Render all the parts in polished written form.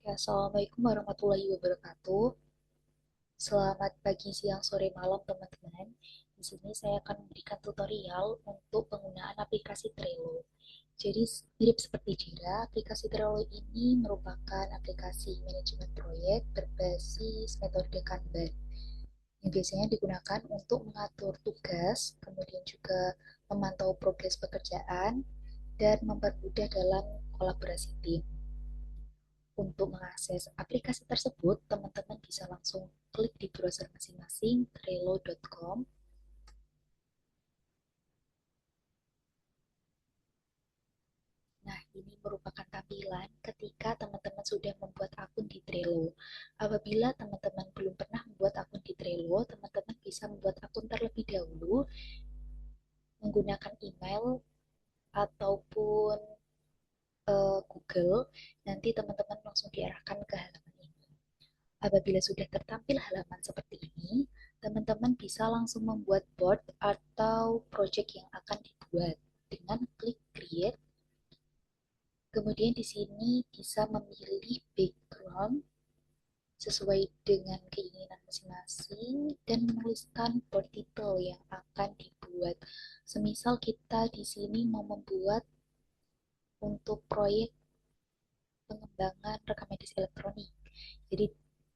Ya, Assalamualaikum warahmatullahi wabarakatuh. Selamat pagi, siang, sore, malam, teman-teman. Di sini saya akan memberikan tutorial untuk penggunaan aplikasi Trello. Jadi, mirip seperti Jira, aplikasi Trello ini merupakan aplikasi manajemen proyek berbasis metode Kanban yang biasanya digunakan untuk mengatur tugas, kemudian juga memantau progres pekerjaan, dan mempermudah dalam kolaborasi tim. Untuk mengakses aplikasi tersebut, teman-teman bisa langsung klik di browser masing-masing, trello.com. Nah, ini merupakan tampilan ketika teman-teman sudah membuat akun di Trello. Apabila teman-teman belum pernah membuat akun di Trello, teman-teman bisa membuat akun terlebih dahulu menggunakan email ataupun Google. Nanti teman-teman langsung diarahkan ke halaman ini. Apabila sudah tertampil halaman seperti ini, teman-teman bisa langsung membuat board atau project yang akan dibuat dengan klik create. Kemudian di sini bisa memilih background sesuai dengan keinginan masing-masing dan menuliskan board title yang akan dibuat. Semisal kita di sini mau membuat untuk proyek pengembangan rekam medis elektronik. Jadi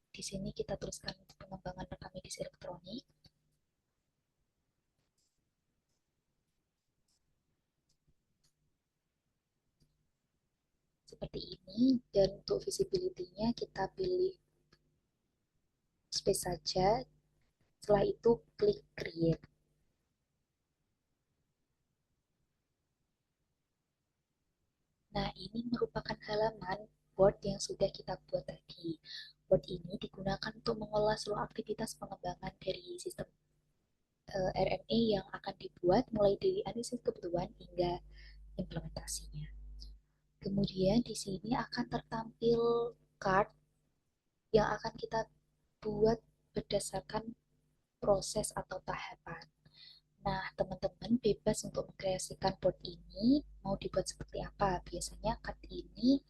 di sini kita tuliskan pengembangan rekam medis elektronik. Seperti ini, dan untuk visibility-nya kita pilih space saja. Setelah itu klik create. Nah, ini merupakan halaman board yang sudah kita buat tadi. Board ini digunakan untuk mengolah seluruh aktivitas pengembangan dari sistem RME yang akan dibuat mulai dari analisis kebutuhan hingga implementasinya. Kemudian di sini akan tertampil card yang akan kita buat berdasarkan proses atau tahapan. Nah, teman-teman bebas untuk mengkreasikan board ini mau dibuat seperti apa. Biasanya card ini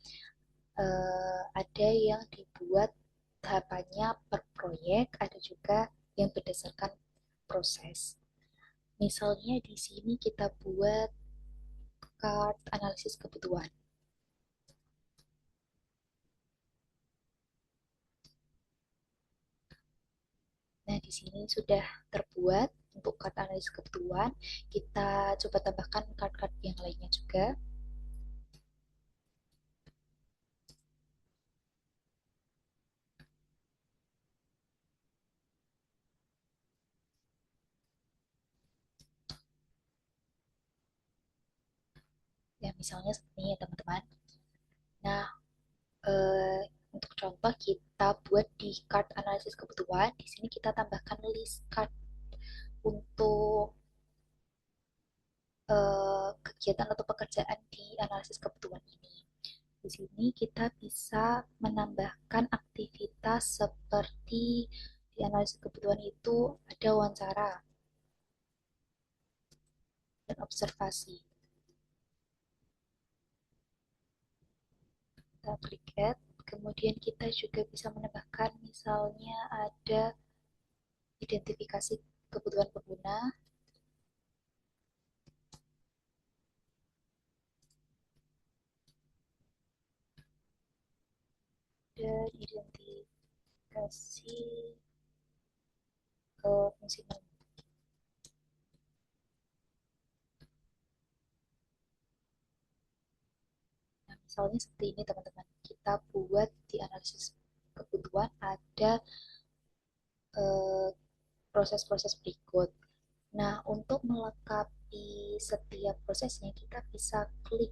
ada yang dibuat tahapannya per proyek, ada juga yang berdasarkan proses. Misalnya di sini kita buat card analisis kebutuhan. Nah, di sini sudah terbuat untuk card analisis kebutuhan. Kita coba tambahkan card-card yang lainnya juga. Ya, misalnya seperti ini ya teman-teman. Nah, untuk contoh kita buat di card analisis kebutuhan. Di sini kita tambahkan list card untuk kegiatan atau pekerjaan di analisis kebutuhan ini. Di sini kita bisa menambahkan aktivitas seperti di analisis kebutuhan itu ada wawancara dan observasi. Kita klik add, kemudian kita juga bisa menambahkan misalnya ada identifikasi kebutuhan pengguna dan identifikasi fungsi menu. Nah, misalnya seperti ini teman-teman, kita buat di analisis kebutuhan ada eh, proses-proses berikut. Nah, untuk melengkapi setiap prosesnya, kita bisa klik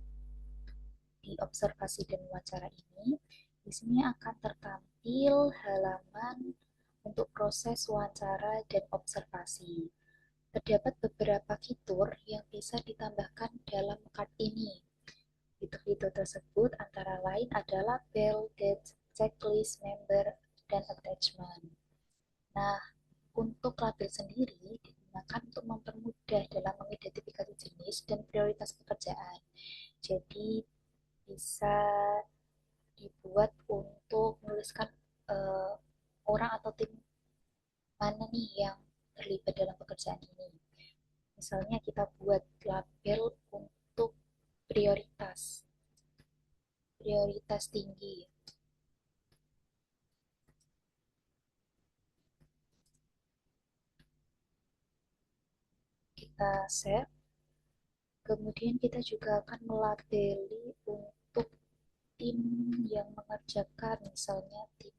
di observasi dan wawancara ini. Di sini akan tertampil halaman untuk proses wawancara dan observasi. Terdapat beberapa fitur yang bisa ditambahkan dalam card ini. Fitur-fitur tersebut antara lain adalah bell, date, checklist, member, dan attachment. Nah, untuk label sendiri digunakan untuk mempermudah dalam mengidentifikasi jenis dan prioritas pekerjaan. Jadi bisa dibuat untuk menuliskan uh, orang atau tim mana nih yang terlibat dalam pekerjaan ini. Misalnya kita buat label untuk prioritas, prioritas tinggi. Kita save, kemudian kita juga akan melabeli untuk tim yang mengerjakan, misalnya tim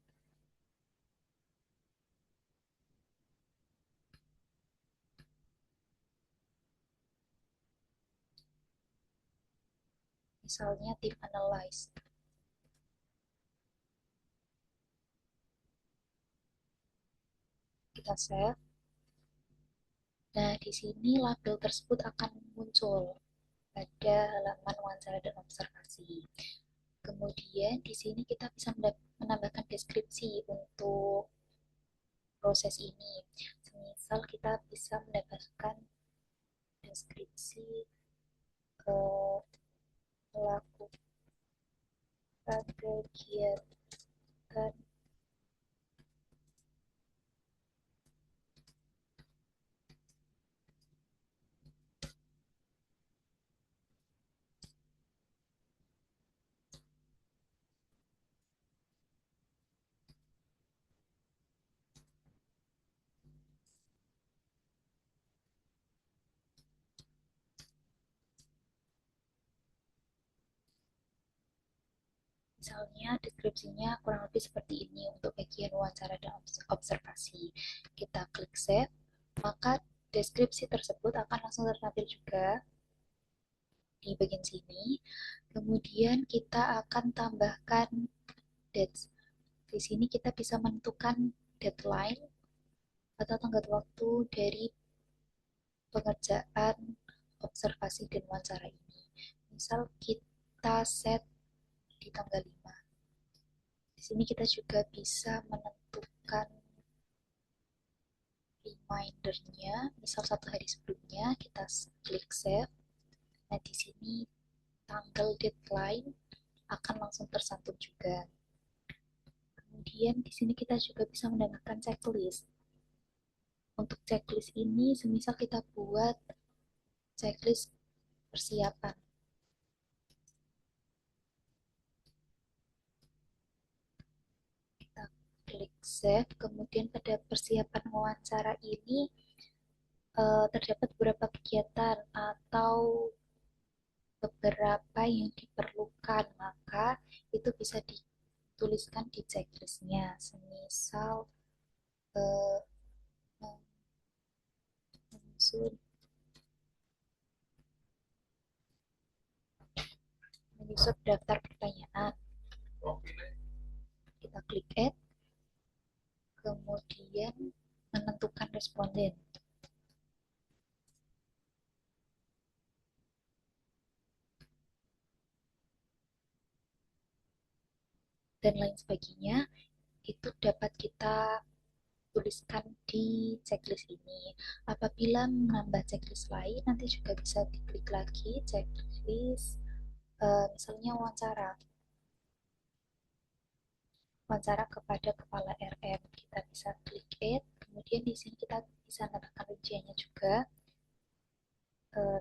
misalnya tim analyze. Kita save. Nah, di sini label tersebut akan muncul pada halaman wawancara dan observasi. Kemudian di sini kita bisa menambahkan deskripsi untuk proses ini. Misal kita bisa mendapatkan deskripsi melakukan kegiatan. Misalnya deskripsinya kurang lebih seperti ini untuk bagian wawancara dan observasi. Kita klik save, maka deskripsi tersebut akan langsung tertampil juga di bagian sini. Kemudian kita akan tambahkan dates. Di sini kita bisa menentukan deadline atau tenggat waktu dari pengerjaan observasi dan wawancara ini. Misal kita set di tanggal 5. Di sini kita juga bisa menentukan remindernya, misal 1 hari sebelumnya kita klik save. Nah, di sini tanggal deadline akan langsung tersantum juga. Kemudian di sini kita juga bisa menambahkan checklist. Untuk checklist ini, semisal kita buat checklist persiapan. Kita klik save, kemudian pada persiapan wawancara ini terdapat beberapa kegiatan atau beberapa yang diperlukan, maka itu bisa dituliskan di checklistnya. Semisal eh, menyusun menyusun daftar pertanyaan. Kita klik add, kemudian menentukan responden dan lain sebagainya, itu dapat kita tuliskan di checklist ini. Apabila menambah checklist lain, nanti juga bisa diklik lagi checklist, misalnya wawancara kepada kepala RM. Kita bisa klik add, kemudian di sini kita bisa menambahkan rinciannya juga,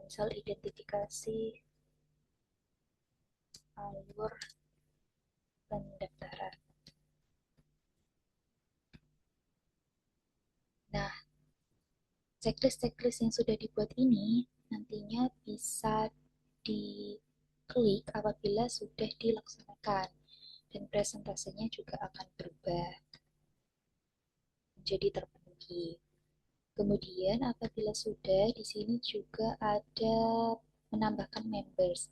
misal identifikasi alur pendaftaran. Nah, checklist-checklist yang sudah dibuat ini nantinya bisa diklik apabila sudah dilaksanakan, dan presentasenya juga akan berubah menjadi terpenuhi. Kemudian apabila sudah, di sini juga ada menambahkan members.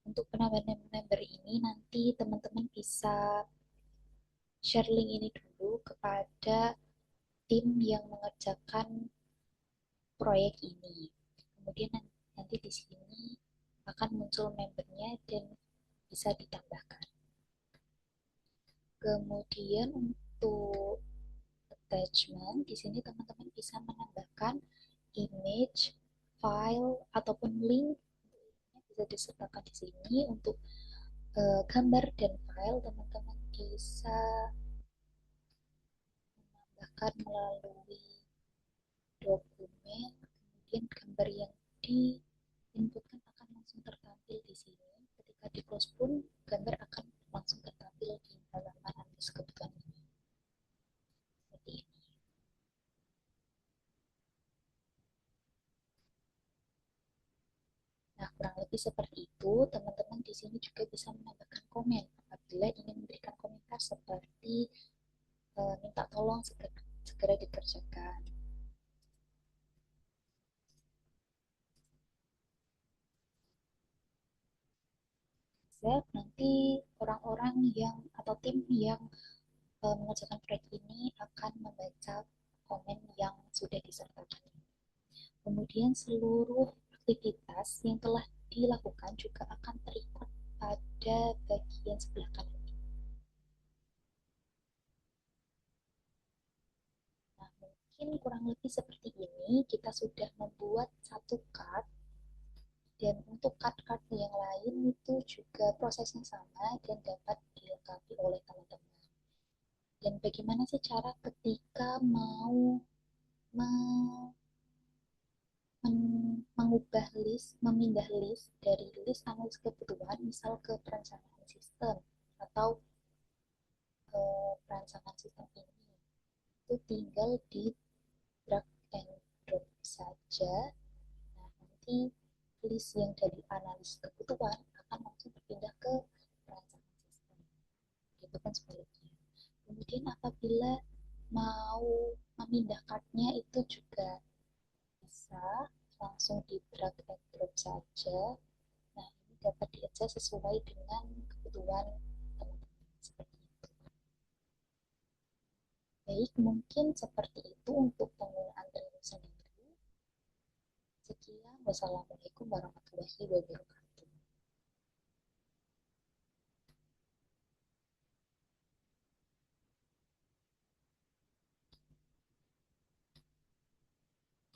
Untuk penambahan member ini nanti teman-teman bisa share link ini dulu kepada tim yang mengerjakan proyek ini. Kemudian nanti di sini akan muncul membernya dan bisa ditambahkan. Kemudian untuk attachment, di sini teman-teman bisa menambahkan image, file, ataupun link. Bisa disertakan di sini untuk gambar dan file, teman-teman bisa menambahkan melalui dokumen, kemudian gambar yang diinputkan akan langsung tertampil di sini. Ketika di close pun gambar akan langsung tertampil di halaman Anda kebutuhan ini. Seperti ini. Nah, kurang lebih seperti itu. Teman-teman di sini juga bisa menambahkan komen apabila ingin memberikan komentar seperti minta tolong segera dikerjakan. Nanti orang-orang yang atau tim yang mengerjakan proyek ini akan membaca komen yang sudah disertakan. Kemudian seluruh aktivitas yang telah dilakukan juga akan terikut pada bagian sebelah kanan. Nah, mungkin kurang lebih seperti ini kita sudah membuat satu card, dan untuk card-card yang lain itu juga prosesnya sama dan dapat dilengkapi oleh teman-teman. Dan bagaimana sih cara ketika mau mengubah list, memindah list dari list analis kebutuhan misal ke perencanaan sistem atau perancangan sistem ini, itu tinggal di drag and drop saja. Nah, nanti list yang dari analis kebutuhan akan langsung berpindah ke perancangan sistem. Itu kan sebaliknya. Kemudian apabila mau memindah cardnya itu juga bisa langsung di drag and drop saja. Nah, ini dapat diadjust sesuai dengan kebutuhan teman-teman. Seperti itu. Baik, mungkin seperti itu untuk penggunaan Trello sendiri. Sekian, wassalamualaikum warahmatullahi wabarakatuh.